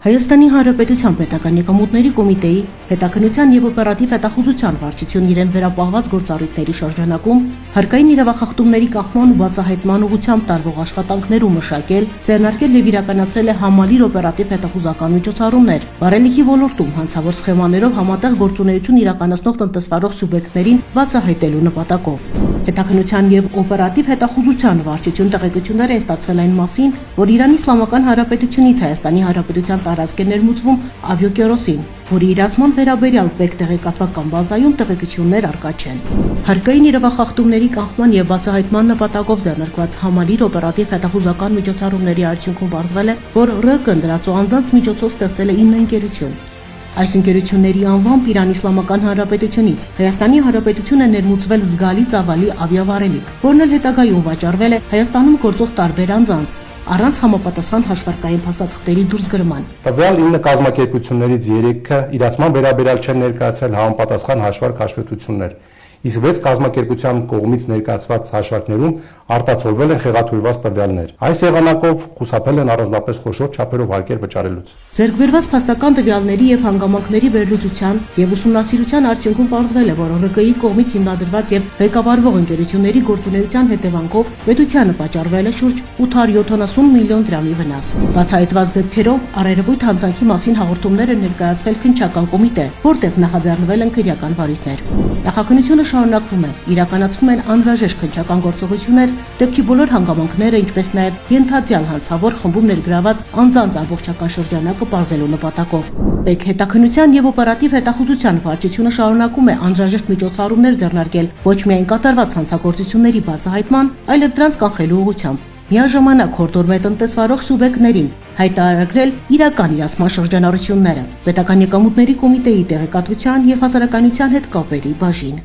Հայաստանի Հանրապետության պետական եկամուտների կոմիտեի հետաքննության եւ օպերատիվ հետախուզության վարչությունն իրեն վերապահված գործառույթների շրջանակում հարկային իրավախախտումների կանխման ու բացահայտման ուղղությամբ տարվող աշխատանքներում մշակել, ձեռնարկել եւ իրականացրել է համալիր օպերատիվ հետախուզական միջոցառումներ, վարելիքի ոլորտում հանցավոր սխեմաներով համատեղ գործունեություն իրականացնող տնտեսվարող սուբյեկտներին բացահայտելու նպատակով։ Հետաքննության եւ օպերատիվ հետախուզության վարչություն տեղեկություններ են ստացվել այն մասին, որ Իրանի Իսլամական Հանրապետությունից Հայաստանի Հանրապետության տարածք է ներմուծվում ավիակերոսին, որի իրացման վերաբերյալ ՊԵԿ տեղեկատվական բազայում տեղեկություններ առկա չեն։ Հարկային իրավախախտումների կանխման եւ բացահայտման նպատակով ձեռնարկված համալիր օպերատիվ հետախուզական միջոցառումների արդյունքում պարզվել է, որ ՌԿ-ն դրածո անձանց միջոցով ստեղծել է 9 ընկերություն։ Այս ընկերությունների անվամբ Իրանի Իսլամական Հանրապետությունից Հայաստանի Հանրապետություն է ներմուծվել զգալի ծավալի ավիավարելիք, որն էլ հետագայում վաճառվել է Հայաստանում գործող տարբեր անձանց, առանց համապատասխան հաշվարկային փաստաթղթերի դուրսգրման։ Տվյալ 9 կազմակերպություններից 3-ը իրացման վերաբերյալ չեն ներկայացրել համապատասխան հաշվարկ հաշվետվություններ, իսկ 6 կազմակերպության կողմից ներկայացված հաշվարկներում արտացոլվել են խեղաթյուրված տվյալներ։ Այս եղանակով խուսափել են առանձնապես խոշոր չափերով հարկեր վճարելուց։ Ձեռքբերված փաստական տվյալների եւ հանգամանքների վերլուծության եւ ուսումնասիրության արդյունքում պարզվել է, որ ՌԿ-ի կողմից հիմնադրված եւ ղեկավարվող ընկերությունների գործունեության հետևանքով պետությանը պատճառվել է շուրջ 870 միլիոն դրամի վնաս։ Բացահայտված դեպքերով առերևույթ հանցանքի մասին հաղորդումներ են ներկայացվել քննչական կոմիտե, որտեղ նախաձեռնվել են քրեական վարույթներ։ Նախաքննությունը շարունակվում է, իրականացվում են անհրաժեշտ քննչական գործողություններ, դեպքի բոլոր հանգամանքները, ինչպես նաև ենթադրյալ հանցավոր խմբում ներգրաված անձանց ամբողջական շրջանակը պարզելու նպատակով։ ՊԵԿ հետաքննության եւ օպերատիվ հետախուզության վարչությունը շարունակում է անհրաժեշտ միջոցառումներ ձեռնարկել ոչ միայն կատարված հանցագործությունների բացահայտման, այլև դրանց կանխելու ուղղությամբ։ Միաժամանակ հորդորում է տնտեսվարող սուբյեկտներին հայտարարել իրական իրացման շրջանառությունները։ Պետական եկամուտների կոմիտեի տեղեկատվության եւ հասարակայնության հետ կապերի բաժին։